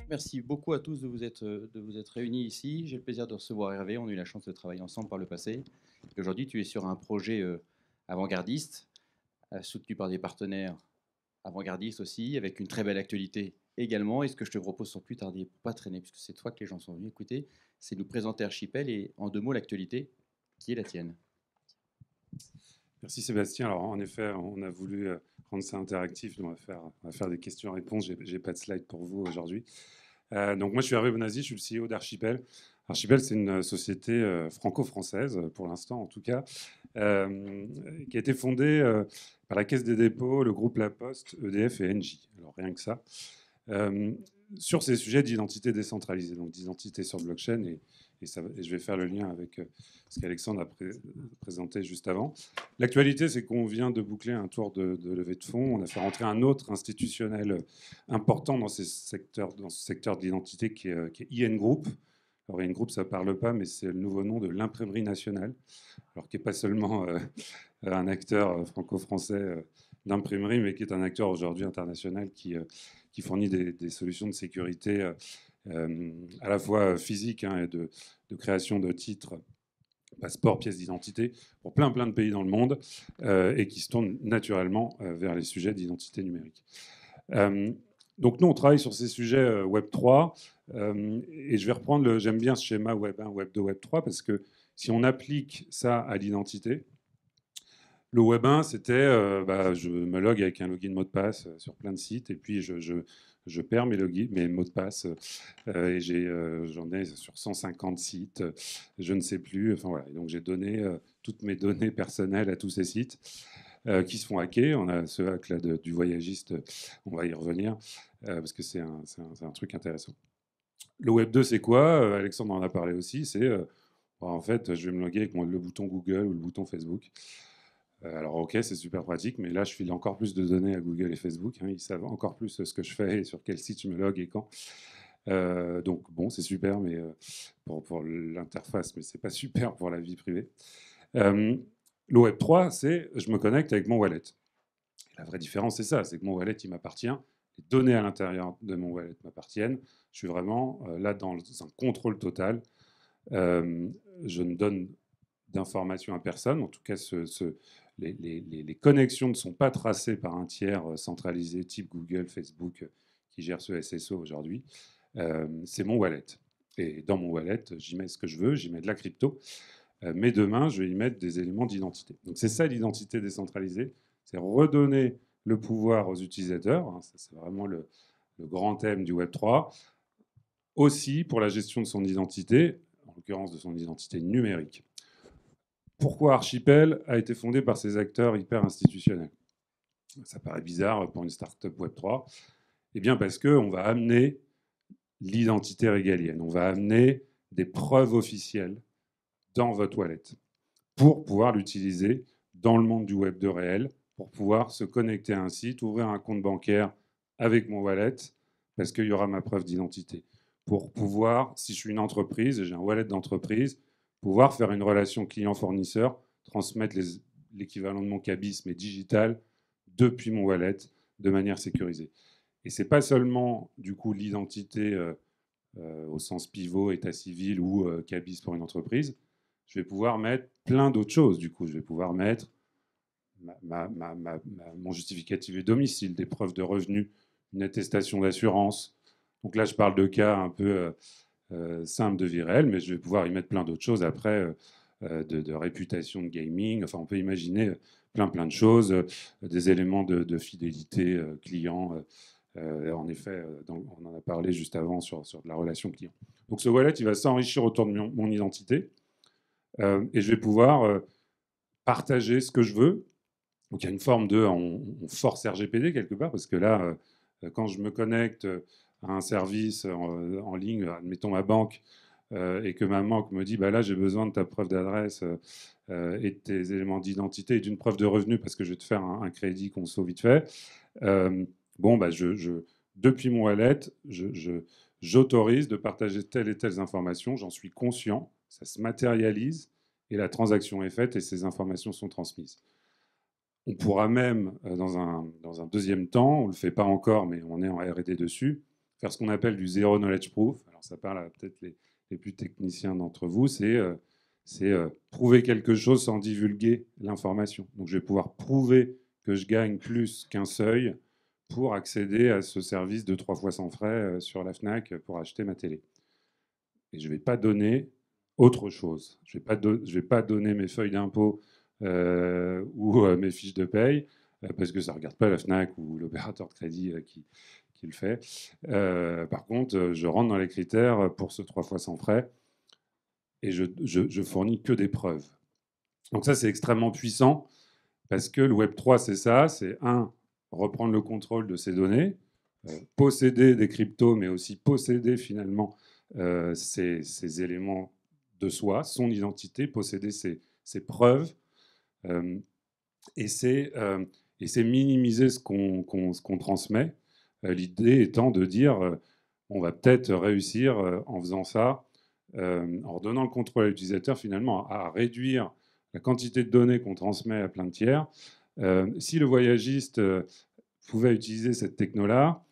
Merci beaucoup à tous de vous être réunis ici. J'ai le plaisir de recevoir Hervé. On a eu la chance de travailler ensemble par le passé. Et aujourd'hui, tu es sur un projet avant-gardiste, soutenu par des partenaires avant-gardistes aussi, avec une très belle actualité également. Et ce que je te propose sans plus tarder, pour pas traîner, puisque c'est toi que les gens sont venus écouter, c'est de nous présenter Archipel et en 2 mots l'actualité qui est la tienne. Merci Sébastien. Alors en effet, on a voulu rendre ça interactif. On va faire des questions-réponses. J'ai pas de slide pour vous aujourd'hui. Donc moi je suis Hervé Bonazzi, je suis le CEO d'Archipel. Archipel, c'est une société franco-française, pour l'instant en tout cas, qui a été fondée par la Caisse des dépôts, le groupe La Poste, EDF et Engie. Alors rien que ça. Sur ces sujets d'identité décentralisée, donc d'identité sur blockchain, et je vais faire le lien avec ce qu'Alexandre a présenté juste avant. L'actualité, c'est qu'on vient de boucler un tour de levée de fonds. On a fait rentrer un autre institutionnel important dans ce secteur de l'identité qui est IN Group. Alors IN Group, ça ne parle pas, mais c'est le nouveau nom de l'imprimerie nationale, alors qui n'est pas seulement un acteur franco-français d'imprimerie, mais qui est un acteur aujourd'hui international qui fournit des solutions de sécurité à la fois physique et de création de titres, passeports, pièces d'identité pour plein de pays dans le monde et qui se tourne naturellement vers les sujets d'identité numérique. Donc nous, on travaille sur ces sujets Web3 et je vais reprendre, j'aime bien ce schéma Web 1, Web 2, Web 3 parce que si on applique ça à l'identité, le Web 1, c'était je me log avec un login mot de passe sur plein de sites et puis je perds mes mots de passe et j'en ai sur 150 sites, je ne sais plus. Enfin voilà, et donc j'ai donné toutes mes données personnelles à tous ces sites qui se font hacker. On a ce hack là du voyagiste, on va y revenir parce que c'est un truc intéressant. Le Web 2, c'est quoi? Alexandre en a parlé aussi. C'est en fait, je vais me loguer avec le bouton Google ou le bouton Facebook. Alors ok, c'est super pratique, mais là je file encore plus de données à Google et Facebook. Ils savent encore plus ce que je fais et sur quel site je me log et quand. Donc bon, c'est super, mais pour l'interface, mais c'est pas super pour la vie privée. Le Web 3, c'est je me connecte avec mon wallet. La vraie différence, c'est ça, c'est que mon wallet, il m'appartient. Les données à l'intérieur de mon wallet m'appartiennent. Je suis vraiment là dans un contrôle total. Je ne donne d'informations à personne. En tout cas, les connexions ne sont pas tracées par un tiers centralisé type Google, Facebook, qui gère ce SSO aujourd'hui. C'est mon wallet. Et dans mon wallet, j'y mets ce que je veux, j'y mets de la crypto. Mais demain, je vais y mettre des éléments d'identité. Donc c'est ça l'identité décentralisée. C'est redonner le pouvoir aux utilisateurs. C'est vraiment le grand thème du Web3. Aussi pour la gestion de son identité, en l'occurrence de son identité numérique. Pourquoi Archipel a été fondé par ces acteurs hyper institutionnels? Ça paraît bizarre pour une startup Web3. Eh bien parce qu'on va amener l'identité régalienne. On va amener des preuves officielles dans votre wallet pour pouvoir l'utiliser dans le monde du Web 2 réel, pour pouvoir se connecter à un site, ouvrir un compte bancaire avec mon wallet, parce qu'il y aura ma preuve d'identité. Pour pouvoir, si je suis une entreprise et j'ai un wallet d'entreprise, pouvoir faire une relation client-fournisseur, transmettre l'équivalent de mon cabis, mais digital, depuis mon wallet, de manière sécurisée. Et ce n'est pas seulement, du coup, l'identité au sens pivot, état civil ou cabis pour une entreprise. Je vais pouvoir mettre plein d'autres choses. Du coup, je vais pouvoir mettre mon justificatif de domicile, des preuves de revenus, une attestation d'assurance. Donc là, je parle de cas un peu simple de vie réelle, mais je vais pouvoir y mettre plein d'autres choses après, de réputation de gaming. Enfin, on peut imaginer plein de choses, des éléments de fidélité client. En effet, on en a parlé juste avant sur de la relation client. Donc ce wallet, il va s'enrichir autour de mon identité et je vais pouvoir partager ce que je veux. Donc il y a une forme on force RGPD quelque part, parce que là, quand je me connecte à un service en ligne, admettons ma banque, et que ma banque me dit, bah là j'ai besoin de ta preuve d'adresse et de tes éléments d'identité et d'une preuve de revenu parce que je vais te faire un crédit conso vite fait. Bon, bah depuis mon wallet, j'autorise de partager telles et telles informations, j'en suis conscient, ça se matérialise et la transaction est faite et ces informations sont transmises. On pourra même, dans un deuxième temps, on ne le fait pas encore, mais on est en R&D dessus, faire ce qu'on appelle du Zero Knowledge Proof. Alors ça parle à peut-être les plus techniciens d'entre vous, c'est prouver quelque chose sans divulguer l'information. Donc je vais pouvoir prouver que je gagne plus qu'un seuil pour accéder à ce service de 3 fois sans frais sur la FNAC pour acheter ma télé. Et je ne vais pas donner autre chose. Je ne vais pas donner mes feuilles d'impôt ou mes fiches de paye, parce que ça ne regarde pas la FNAC ou l'opérateur de crédit qui le fait. Par contre, je rentre dans les critères pour ce 3 fois sans frais et je fournis que des preuves. Donc ça, c'est extrêmement puissant parce que le Web3, c'est ça, c'est reprendre le contrôle de ces données, posséder des cryptos, mais aussi posséder finalement ces éléments de soi, son identité, posséder ses preuves, et c'est minimiser ce qu'on transmet. L'idée étant de dire, on va peut-être réussir en faisant ça, en redonnant le contrôle à l'utilisateur, finalement, à réduire la quantité de données qu'on transmet à plein de tiers. Si le voyagiste pouvait utiliser cette techno-là,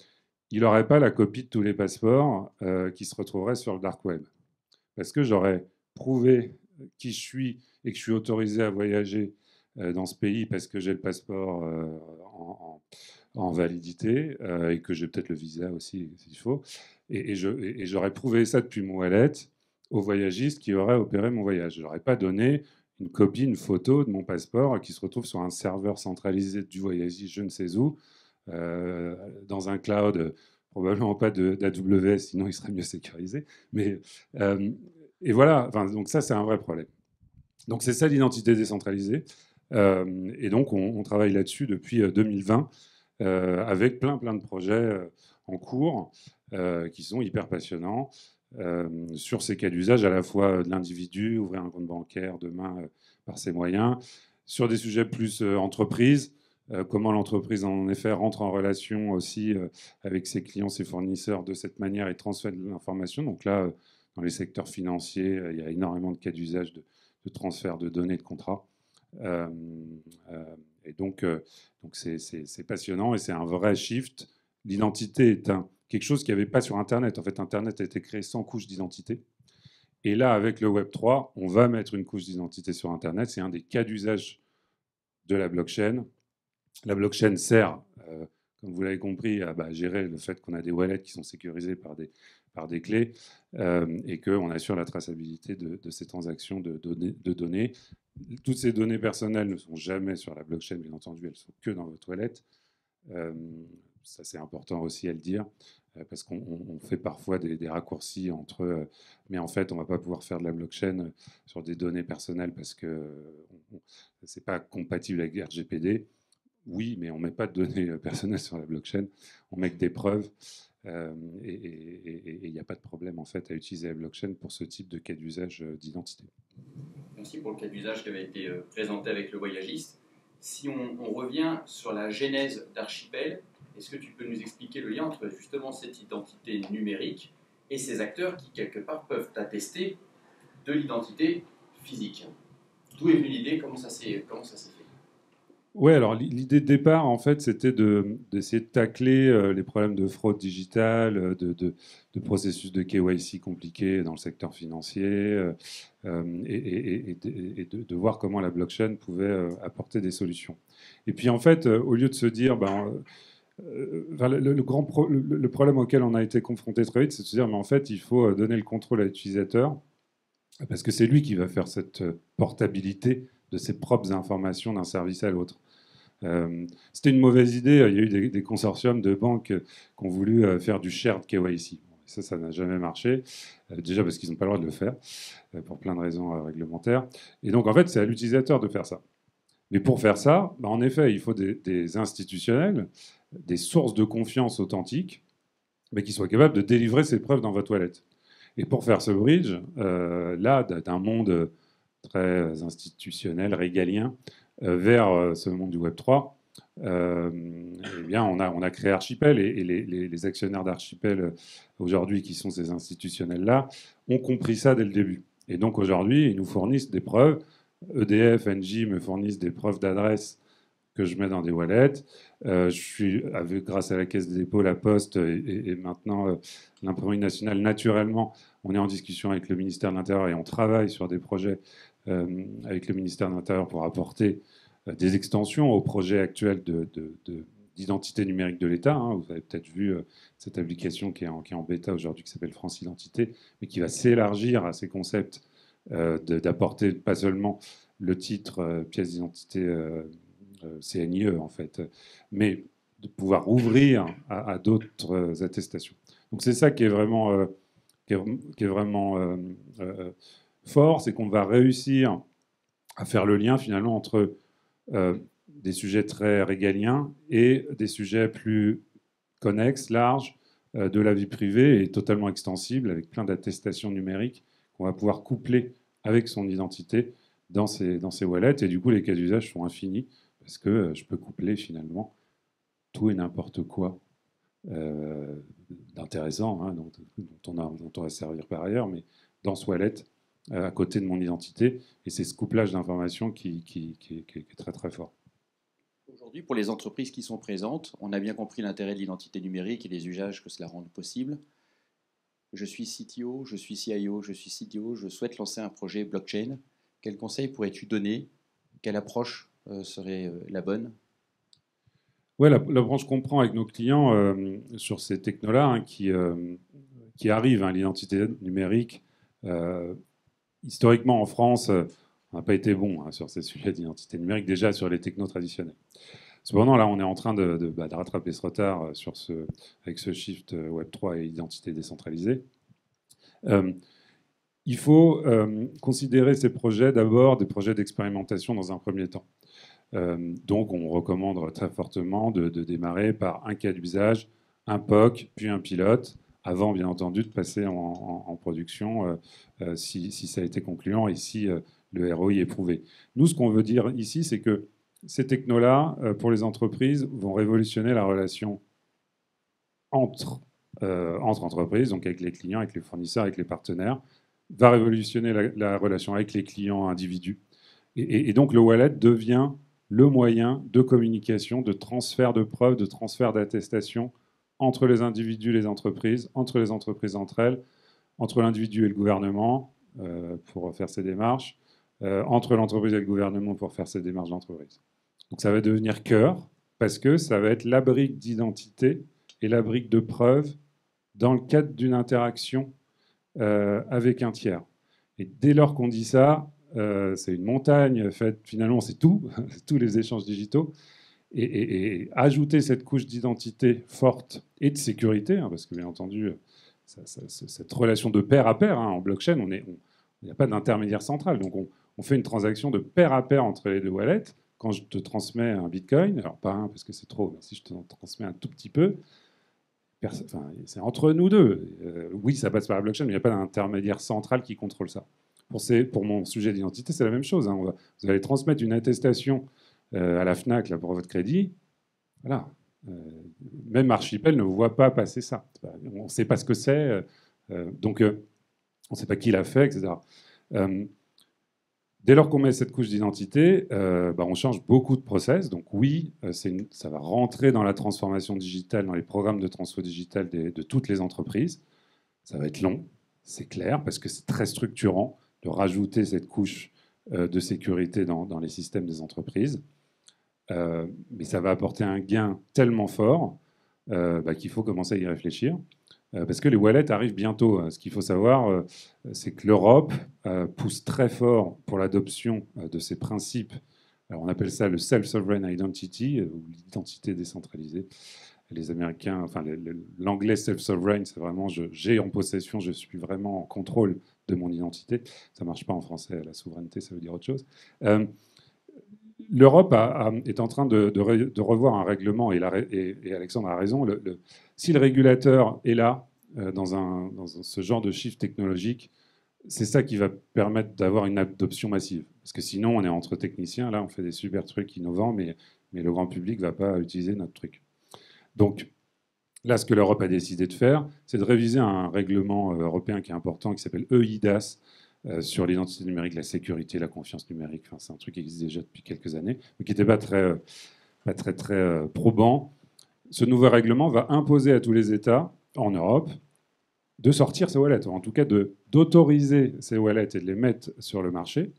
il n'aurait pas la copie de tous les passeports qui se retrouveraient sur le dark web. Parce que j'aurais prouvé qui je suis et que je suis autorisé à voyager dans ce pays parce que j'ai le passeport en validité et que j'ai peut-être le visa aussi s'il faut. Et j'aurais prouvé ça depuis mon wallet au voyagiste qui aurait opéré mon voyage. Je n'aurais pas donné une copie, une photo de mon passeport qui se retrouve sur un serveur centralisé du voyagiste, je ne sais où, dans un cloud, probablement pas d'AWS, sinon il serait mieux sécurisé. Mais, et voilà, enfin, donc ça, c'est un vrai problème. Donc c'est ça l'identité décentralisée. Et donc on travaille là-dessus depuis 2020 avec plein de projets en cours qui sont hyper passionnants sur ces cas d'usage à la fois de l'individu, ouvrir un compte bancaire demain par ses moyens, sur des sujets plus entreprise, comment l'entreprise en effet rentre en relation aussi avec ses clients, ses fournisseurs de cette manière et transfère de l'information. Donc là, dans les secteurs financiers, il y a énormément de cas d'usage de transfert de données, de contrats. Et donc c'est passionnant et c'est un vrai shift. L'identité est quelque chose qu'il n'y avait pas sur Internet. En fait, Internet a été créé sans couche d'identité. Et là, avec le Web3, on va mettre une couche d'identité sur Internet. C'est un des cas d'usage de la blockchain. La blockchain sert, comme vous l'avez compris, à gérer le fait qu'on a des wallets qui sont sécurisés par des clés et qu'on assure la traçabilité de ces transactions de données. Toutes ces données personnelles ne sont jamais sur la blockchain, bien entendu, elles sont que dans votre wallet. Ça, c'est important aussi à le dire, parce qu'on fait parfois des raccourcis entre mais en fait, on ne va pas pouvoir faire de la blockchain sur des données personnelles parce que ce n'est pas compatible avec RGPD. Oui, mais on ne met pas de données personnelles sur la blockchain, on met que des preuves. Et il n'y a pas de problème en fait à utiliser la blockchain pour ce type de cas d'usage d'identité. Merci pour le cas d'usage qui avait été présenté avec le voyagiste. Si on revient sur la genèse d'Archipel, est-ce que tu peux nous expliquer le lien entre justement cette identité numérique et ces acteurs qui quelque part peuvent attester de l'identité physique? D'où est venue l'idée? Comment ça s'est fait? Oui, alors l'idée de départ, en fait, c'était d'essayer de tacler les problèmes de fraude digitale, de processus de KYC compliqués dans le secteur financier, et de voir comment la blockchain pouvait apporter des solutions. Et puis, en fait, au lieu de se dire, le problème auquel on a été confronté très vite, c'est de se dire, mais en fait, il faut donner le contrôle à l'utilisateur, parce que c'est lui qui va faire cette portabilité de ses propres informations d'un service à l'autre. C'était une mauvaise idée. Il y a eu des consortiums de banques qui ont voulu faire du shared KYC. Ça n'a jamais marché. Déjà parce qu'ils n'ont pas le droit de le faire, pour plein de raisons réglementaires. Et donc, en fait, c'est à l'utilisateur de faire ça. Mais pour faire ça, en effet, il faut des institutionnels, des sources de confiance authentiques, mais qui soient capables de délivrer ces preuves dans votre wallet. Et pour faire ce bridge, là, d'un monde très institutionnel, régalien, vers ce monde du Web3, eh bien, on a créé Archipel et les actionnaires d'Archipel aujourd'hui, qui sont ces institutionnels-là, ont compris ça dès le début. Et donc aujourd'hui, ils nous fournissent des preuves. EDF, Engie me fournissent des preuves d'adresse que je mets dans des wallets. Grâce à la Caisse des dépôts, la Poste et maintenant l'Imprimerie nationale, naturellement, on est en discussion avec le ministère de l'Intérieur et on travaille sur des projets avec le ministère de l'Intérieur pour apporter des extensions au projet actuel d'identité numérique de l'État. Hein. Vous avez peut-être vu cette application qui est en bêta aujourd'hui, qui s'appelle France Identité, mais qui va s'élargir à ces concepts d'apporter pas seulement le titre pièce d'identité CNIE, en fait, mais de pouvoir ouvrir à d'autres attestations. Donc c'est ça qui est vraiment, qui est vraiment fort, c'est qu'on va réussir à faire le lien finalement entre des sujets très régaliens et des sujets plus connexes, larges, de la vie privée et totalement extensibles, avec plein d'attestations numériques qu'on va pouvoir coupler avec son identité dans ces wallets. Et du coup, les cas d'usage sont infinis, parce que je peux coupler finalement tout et n'importe quoi d'intéressant, hein, dont on va se servir par ailleurs, mais dans ce wallet, à côté de mon identité. Et c'est ce couplage d'informations qui est très très fort. Aujourd'hui, pour les entreprises qui sont présentes, on a bien compris l'intérêt de l'identité numérique et les usages que cela rend possible. Je suis CTO, je suis CIO, je suis CTO, je souhaite lancer un projet blockchain. Quel conseil pourrais-tu donner? Quelle approche serait la bonne? Oui, l'approche qu'on prend avec nos clients sur ces technos-là, hein, qui arrivent, hein, l'identité numérique. Historiquement, en France, on n'a pas été bon, hein, sur ces sujets d'identité numérique, déjà sur les technos traditionnels. Cependant, là, on est en train de rattraper ce retard avec ce shift Web3 et identité décentralisée. Il faut considérer ces projets d'abord des projets d'expérimentation dans un premier temps. Donc, on recommande très fortement de démarrer par un cas d'usage, un POC, puis un pilote, avant, bien entendu, de passer en production si ça a été concluant et si le ROI est prouvé. Nous, ce qu'on veut dire ici, c'est que ces technos-là, pour les entreprises, vont révolutionner la relation entre entreprises, donc avec les clients, avec les fournisseurs, avec les partenaires, va révolutionner la relation avec les clients individus. Et donc, le wallet devient le moyen de communication, de transfert de preuves, de transfert d'attestation entre les individus et les entreprises, entre les entreprises entre elles, entre l'individu et le gouvernement pour faire ces démarches, entre l'entreprise et le gouvernement pour faire ces démarches d'entreprise. Donc ça va devenir cœur, parce que ça va être la brique d'identité et la brique de preuve dans le cadre d'une interaction avec un tiers. Et dès lors qu'on dit ça, c'est une montagne faite, finalement, c'est tout, tous les échanges digitaux. Et ajouter cette couche d'identité forte et de sécurité, hein, parce que bien entendu, cette relation de pair à pair, hein, en blockchain, il n'y a pas d'intermédiaire central. Donc on fait une transaction de pair à pair entre les deux wallets. Quand je te transmets un bitcoin, alors pas un parce que c'est trop, mais si je te transmets un tout petit peu, c'est entre nous deux. Oui, ça passe par la blockchain, mais il n'y a pas d'intermédiaire central qui contrôle ça. Pour mon sujet d'identité, c'est la même chose. Hein. Vous allez transmettre une attestation à la FNAC là, pour votre crédit. Voilà. Même Archipel ne vous voit pas passer ça. On ne sait pas ce que c'est. Donc, on ne sait pas qui l'a fait, etc. Dès lors qu'on met cette couche d'identité, on change beaucoup de process. Donc oui, ça va rentrer dans la transformation digitale, dans les programmes de transfo digital de toutes les entreprises. Ça va être long, c'est clair, parce que c'est très structurant de rajouter cette couche de sécurité dans les systèmes des entreprises. Mais ça va apporter un gain tellement fort qu'il faut commencer à y réfléchir. Parce que les wallets arrivent bientôt. Ce qu'il faut savoir, c'est que l'Europe pousse très fort pour l'adoption de ces principes. Alors on appelle ça le self-sovereign identity, ou l'identité décentralisée. Les Américains, enfin l'anglais self-sovereign, c'est vraiment j'ai en possession, je suis vraiment en contrôle de mon identité. Ça ne marche pas en français, la souveraineté, ça veut dire autre chose. L'Europe est en train de revoir un règlement, et Alexandre a raison, si le régulateur est là, dans ce genre de chiffre technologique, c'est ça qui va permettre d'avoir une adoption massive. Parce que sinon, on est entre techniciens, là, on fait des super trucs innovants, mais le grand public ne va pas utiliser notre truc. Donc, là, ce que l'Europe a décidé de faire, c'est de réviser un règlement européen qui est important, qui s'appelle EIDAS, sur l'identité numérique, la sécurité, la confiance numérique. Enfin, c'est un truc qui existe déjà depuis quelques années, mais qui n'était pas très probant. Ce nouveau règlement va imposer à tous les États en Europe de sortir ces wallets, en tout cas d'autoriser ces wallets et de les mettre sur le marché,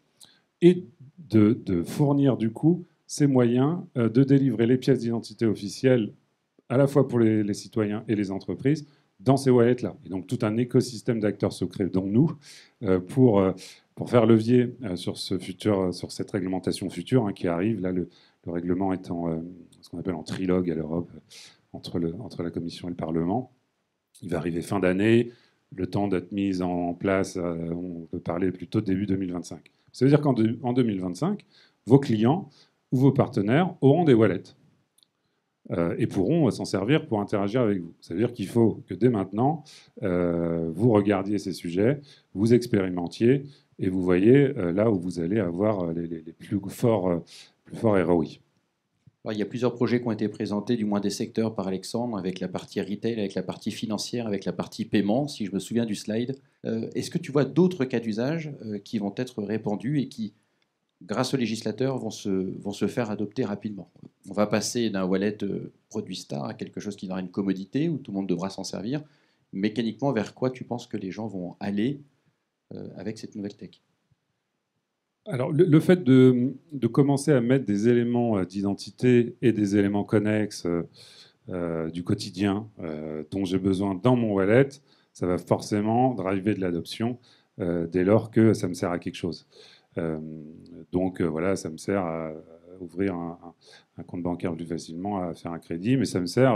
et de fournir du coup ces moyens de délivrer les pièces d'identité officielles à la fois pour les citoyens et les entreprises dans ces wallets-là. Et donc tout un écosystème d'acteurs secrets, dont nous, pour faire levier sur cette réglementation future qui arrive. Là, le règlement est ce qu'on appelle en trilogue à l'Europe, entre la Commission et le Parlement. Il va arriver fin d'année. Le temps d'être mis en place, on peut parler plutôt début 2025. Ça veut dire qu'en 2025, vos clients ou vos partenaires auront des wallets et pourront s'en servir pour interagir avec vous. Ça veut dire qu'il faut que dès maintenant, vous regardiez ces sujets, vous expérimentiez et vous voyez là où vous allez avoir les plus forts ROI. Alors, il y a plusieurs projets qui ont été présentés, du moins des secteurs, par Alexandre, avec la partie retail, avec la partie financière, avec la partie paiement, si je me souviens du slide. Est-ce que tu vois d'autres cas d'usage qui vont être répandus et qui, grâce aux législateurs, vont se faire adopter rapidement? On va passer d'un wallet produit star à quelque chose qui aura une commodité, où tout le monde devra s'en servir. Mécaniquement, vers quoi tu penses que les gens vont aller avec cette nouvelle tech? Alors, le fait de commencer à mettre des éléments d'identité et des éléments connexes du quotidien dont j'ai besoin dans mon wallet, ça va forcément driver de l'adoption dès lors que ça me sert à quelque chose. Donc voilà, ça me sert à ouvrir un compte bancaire plus facilement, à faire un crédit, mais ça me sert,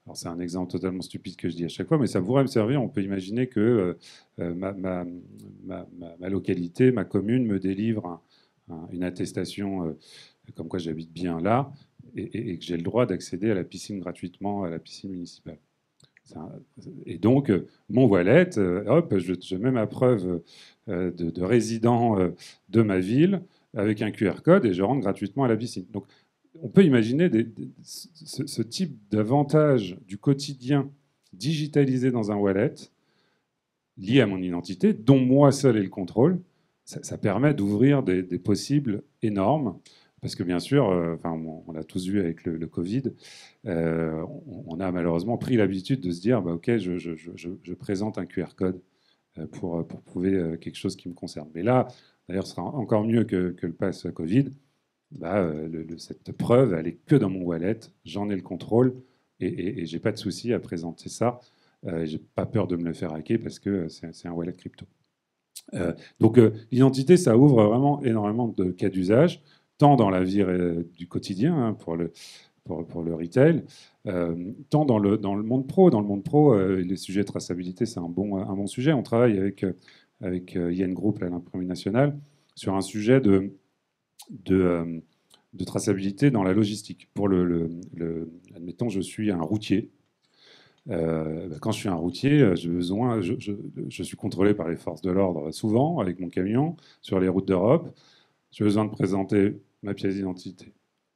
alors c'est un exemple totalement stupide que je dis à chaque fois, mais ça pourrait me servir. On peut imaginer que ma localité, ma commune me délivre une attestation comme quoi j'habite bien là et que j'ai le droit d'accéder à la piscine gratuitement, à la piscine municipale. Et donc, mon wallet, hop, je mets ma preuve de résident de ma ville avec un QR code et je rentre gratuitement à la piscine. Donc, on peut imaginer ce type d'avantage du quotidien digitalisé dans un wallet lié à mon identité, dont moi seul ai le contrôle. Ça permet d'ouvrir des possibles énormes. Parce que bien sûr, on l'a tous vu avec le Covid, on a malheureusement pris l'habitude de se dire, bah, ok, je présente un QR code pour prouver quelque chose qui me concerne. Mais là, d'ailleurs, ce sera encore mieux que le pass Covid. Bah, cette preuve, elle est que dans mon wallet, j'en ai le contrôle et j'ai pas de souci à présenter ça. J'ai pas peur de me le faire hacker parce que c'est un wallet crypto. Donc l'identité, ça ouvre vraiment énormément de cas d'usage, tant dans la vie du quotidien pour le retail, tant dans le monde pro. Dans le monde pro, les sujets de traçabilité, c'est un bon sujet. On travaille avec IN Group, l'Imprimerie nationale, sur un sujet de traçabilité dans la logistique. Admettons, je suis un routier. Quand je suis un routier, je suis contrôlé par les forces de l'ordre souvent avec mon camion sur les routes d'Europe. J'ai besoin de présenter ma pièce d'identité,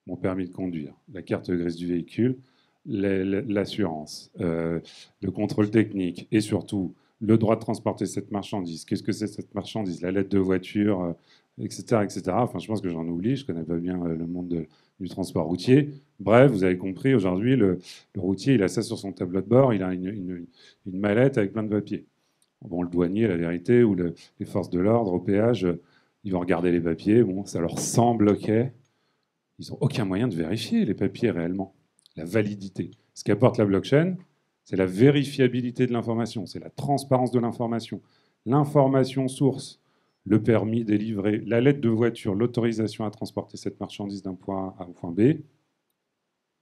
mon permis de conduire, la carte grise du véhicule, l'assurance, le contrôle technique et surtout le droit de transporter cette marchandise. Qu'est-ce que c'est cette marchandise? La lettre de voiture, etc., etc. Enfin, je pense que j'en oublie. Je connais pas bien le monde du transport routier. Bref, vous avez compris, aujourd'hui, le routier, il a ça sur son tableau de bord. Il a une mallette avec plein de papiers. Bon, le douanier, la vérité, ou les forces de l'ordre au péage, ils vont regarder les papiers. Bon, ça leur semble OK. Ils n'ont aucun moyen de vérifier les papiers réellement. La validité. Ce qu'apporte la blockchain, c'est la vérifiabilité de l'information, c'est la transparence de l'information. L'information source, le permis délivré, la lettre de voiture, l'autorisation à transporter cette marchandise d'un point A à un point B,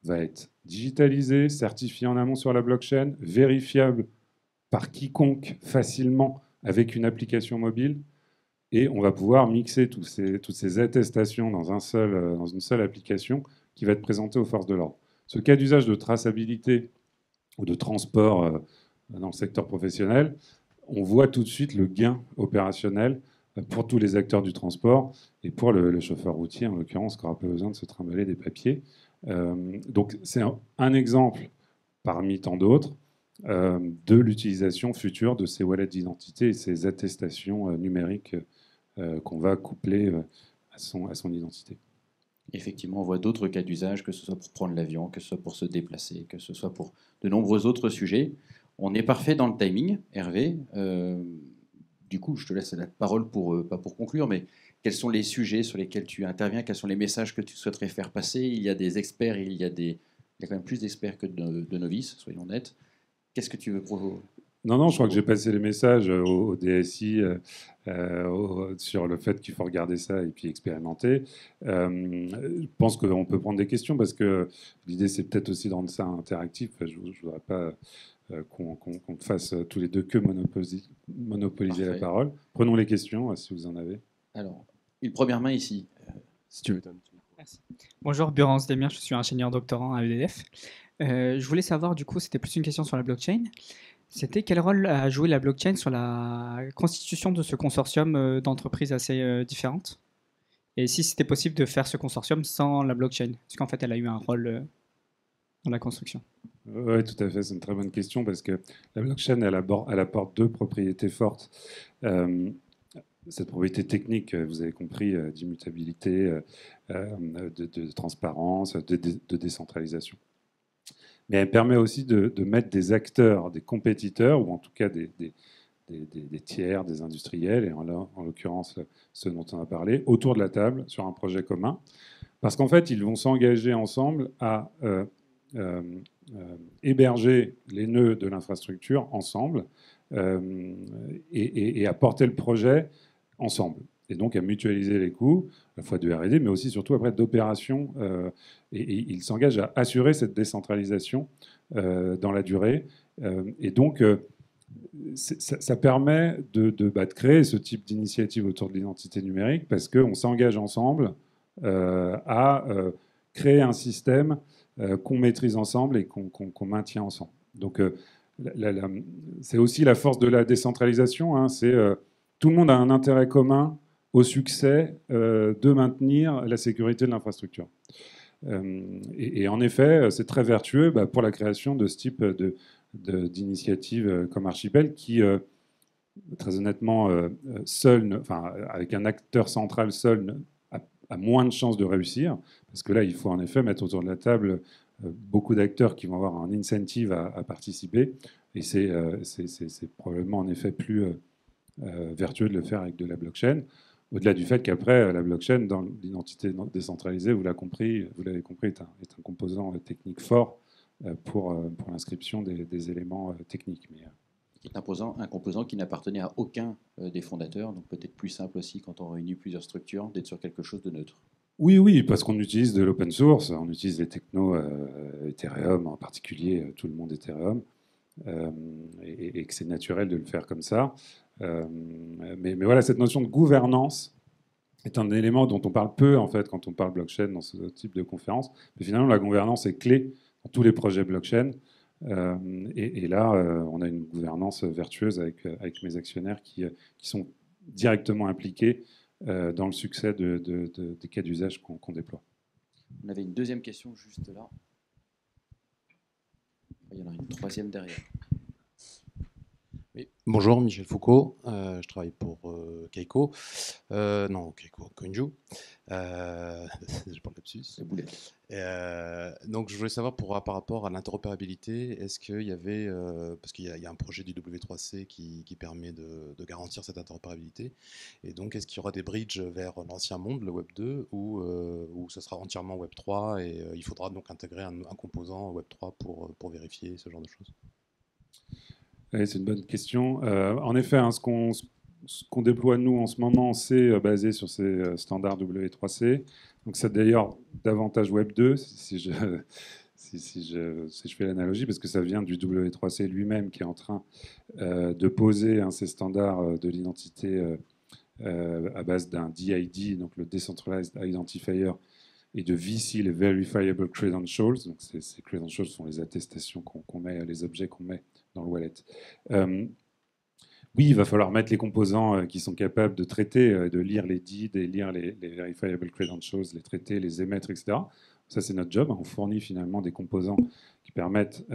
va être digitalisée, certifiée en amont sur la blockchain, vérifiable par quiconque facilement avec une application mobile. Et on va pouvoir mixer toutes ces attestations dans une seule application qui va être présentée aux forces de l'ordre. Ce cas d'usage de traçabilité ou de transport dans le secteur professionnel, on voit tout de suite le gain opérationnel pour tous les acteurs du transport et pour le chauffeur routier, en l'occurrence, qui n'aura pas besoin de se trimballer des papiers. Donc c'est un exemple parmi tant d'autres de l'utilisation future de ces wallets d'identité et ces attestations numériques qu'on va coupler à son identité. Effectivement, on voit d'autres cas d'usage, que ce soit pour prendre l'avion, que ce soit pour se déplacer, que ce soit pour de nombreux autres sujets. On est parfait dans le timing, Hervé. Du coup, je te laisse la parole pas pour conclure, mais quels sont les sujets sur lesquels tu interviens? Quels sont les messages que tu souhaiterais faire passer? Il y a des experts, il y a quand même plus d'experts que de novices, soyons honnêtes. Qu'est-ce que tu veux proposer? Non, je crois que j'ai passé les messages au DSI sur le fait qu'il faut regarder ça et puis expérimenter. Je pense qu'on peut prendre des questions parce que l'idée, c'est peut-être aussi de rendre ça interactif. Je ne voudrais pas qu'on fasse tous les deux que monopoliser la parole. Prenons les questions si vous en avez. Alors, une première main ici. Si tu veux. Merci. Bonjour, Burance Demir, je suis ingénieur doctorant à EDF. Je voulais savoir, du coup, c'était plus une question sur la blockchain. C'était quel rôle a joué la blockchain sur la constitution de ce consortium d'entreprises assez différentes? Et si c'était possible de faire ce consortium sans la blockchain? Parce qu'en fait, elle a eu un rôle dans la construction. Oui, tout à fait. C'est une très bonne question parce que la blockchain, elle apporte deux propriétés fortes. Cette propriété technique, vous avez compris, d'immutabilité, de transparence, de décentralisation. Mais elle permet aussi de mettre des acteurs, des compétiteurs, ou en tout cas des tiers, des industriels, et en l'occurrence ceux dont on a parlé, autour de la table sur un projet commun. Parce qu'en fait, ils vont s'engager ensemble à héberger les nœuds de l'infrastructure ensemble et à porter le projet ensemble. Et donc à mutualiser les coûts, à la fois de R&D, mais aussi surtout après d'opérations. Et ils s'engagent à assurer cette décentralisation dans la durée. Et donc, ça permet de créer ce type d'initiative autour de l'identité numérique parce qu'on s'engage ensemble à créer un système qu'on maîtrise ensemble et qu'on maintient ensemble. Donc, c'est aussi la force de la décentralisation. Hein, c'est tout le monde a un intérêt commun au succès de maintenir la sécurité de l'infrastructure. Et en effet, c'est très vertueux pour la création de ce type d'initiative comme Archipel qui, très honnêtement, seul, avec un acteur central seul, a moins de chances de réussir. Parce que là, il faut en effet mettre autour de la table beaucoup d'acteurs qui vont avoir un incentive à participer. Et c'est probablement en effet plus vertueux de le faire avec de la blockchain. Au-delà du fait qu'après, la blockchain, dans l'identité décentralisée, vous l'avez compris, est un composant technique fort pour l'inscription des éléments techniques. Qui est un composant qui n'appartenait à aucun des fondateurs, donc peut-être plus simple aussi quand on réunit plusieurs structures d'être sur quelque chose de neutre. Oui, parce qu'on utilise de l'open source, on utilise les technos Ethereum, en particulier tout le monde Ethereum, et que c'est naturel de le faire comme ça. Mais voilà, cette notion de gouvernance est un élément dont on parle peu en fait quand on parle blockchain dans ce type de conférence. Mais finalement, la gouvernance est clé dans tous les projets blockchain. Et là, on a une gouvernance vertueuse avec mes actionnaires qui sont directement impliqués dans le succès des cas d'usage qu'on déploie. On avait une deuxième question juste là. Il y en a une troisième derrière. Oui. Bonjour, Michel Foucault. Je travaille pour Keiko. Keiko Konju. Je parle lapsus. Donc, je voulais savoir par rapport à l'interopérabilité, est-ce qu'il y avait, parce qu'il y a un projet du W3C qui permet de garantir cette interopérabilité, et donc est-ce qu'il y aura des bridges vers l'ancien monde, le Web 2, ou ce sera entièrement Web 3 et il faudra donc intégrer un composant Web 3 pour vérifier ce genre de choses? Oui, c'est une bonne question. En effet, ce qu'on déploie nous en ce moment, c'est basé sur ces standards W3C. Donc c'est d'ailleurs davantage Web 2, si je fais l'analogie, parce que ça vient du W3C lui-même qui est en train de poser ces standards de l'identité à base d'un DID, donc le Decentralized Identifier, et de VC, les Verifiable Credentials. Donc ces credentials sont les attestations qu'on met, les objets qu'on met dans le wallet. Oui, il va falloir mettre les composants qui sont capables de traiter, de lire les DID et lire les Verifiable Credentials, les traiter, les émettre, etc. Ça, c'est notre job. On fournit finalement des composants qui permettent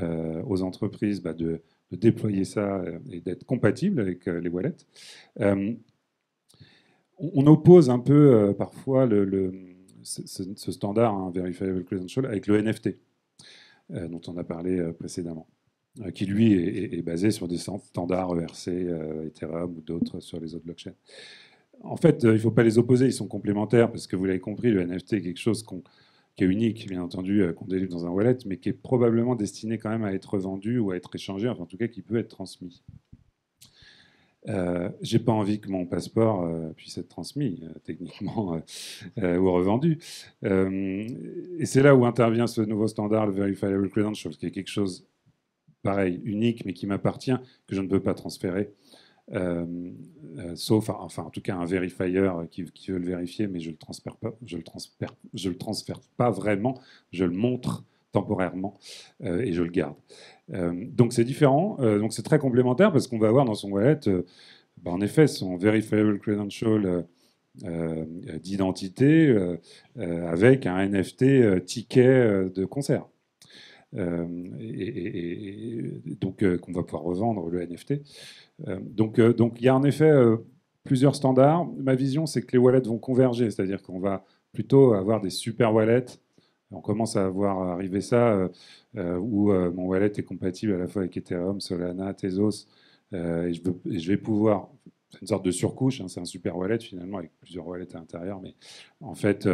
aux entreprises de déployer ça et d'être compatibles avec les wallets. on oppose un peu parfois ce standard, hein, Verifiable Credential, avec le NFT, dont on a parlé précédemment, qui lui est basé sur des standards ERC, Ethereum ou d'autres sur les autres blockchains. En fait, il ne faut pas les opposer, ils sont complémentaires, parce que vous l'avez compris, le NFT est quelque chose qui est unique, bien entendu, qu'on délivre dans un wallet, mais qui est probablement destiné quand même à être vendu ou à être échangé, enfin en tout cas qui peut être transmis. J'ai pas envie que mon passeport puisse être transmis techniquement ou revendu. Et c'est là où intervient ce nouveau standard, le Verifiable Credentials, qui est quelque chose pareil, unique, mais qui m'appartient, que je ne peux pas transférer. Sauf, enfin, en tout cas, un verifier qui veut le vérifier, mais je le transfère pas, je le transfère pas vraiment, je le montre temporairement et je le garde. Donc c'est différent, donc c'est très complémentaire parce qu'on va avoir dans son wallet, en effet, son verifiable credential d'identité avec un NFT ticket de concert. Et donc qu'on va pouvoir revendre le NFT. Donc il y a en effet plusieurs standards. Ma vision, c'est que les wallets vont converger, c'est-à-dire qu'on va plutôt avoir des super wallets. On commence à voir arriver ça, où mon wallet est compatible à la fois avec Ethereum, Solana, Tezos, et je vais pouvoir... C'est une sorte de surcouche, hein, c'est un super wallet finalement, avec plusieurs wallets à l'intérieur, mais en fait,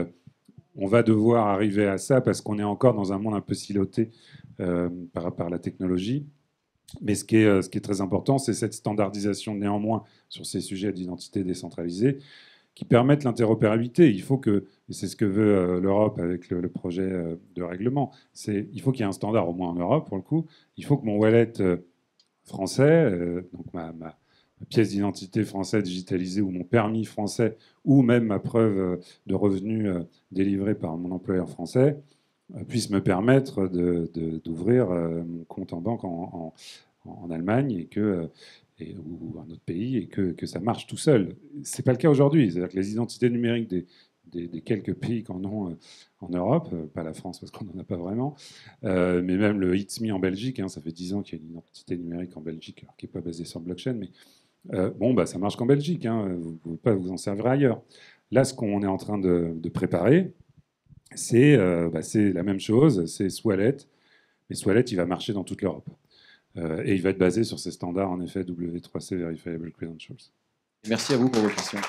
on va devoir arriver à ça parce qu'on est encore dans un monde un peu siloté par rapport à la technologie. Mais ce qui est très important, c'est cette standardisation néanmoins sur ces sujets d'identité décentralisée qui permettent l'interopérabilité. Il faut que, et c'est ce que veut l'Europe avec le projet de règlement, il faut qu'il y ait un standard au moins en Europe pour le coup. Il faut que mon wallet français, donc ma pièce d'identité française digitalisée ou mon permis français ou même ma preuve de revenus délivrée par mon employeur français puisse me permettre d'ouvrir mon compte en banque en Allemagne ou un autre pays et que ça marche tout seul. Ce n'est pas le cas aujourd'hui. C'est-à-dire que les identités numériques des quelques pays qui en ont en Europe, pas la France parce qu'on n'en a pas vraiment, mais même le It's Me en Belgique, hein, ça fait 10 ans qu'il y a une identité numérique en Belgique alors qui n'est pas basée sur blockchain, mais ça marche qu'en Belgique, hein, vous ne pouvez pas vous en servir ailleurs. Là, ce qu'on est en train de préparer, c'est la même chose, c'est Swallet, mais Swallet, il va marcher dans toute l'Europe. Et il va être basé sur ces standards, en effet, W3C Verifiable Credentials. Merci à vous pour vos questions.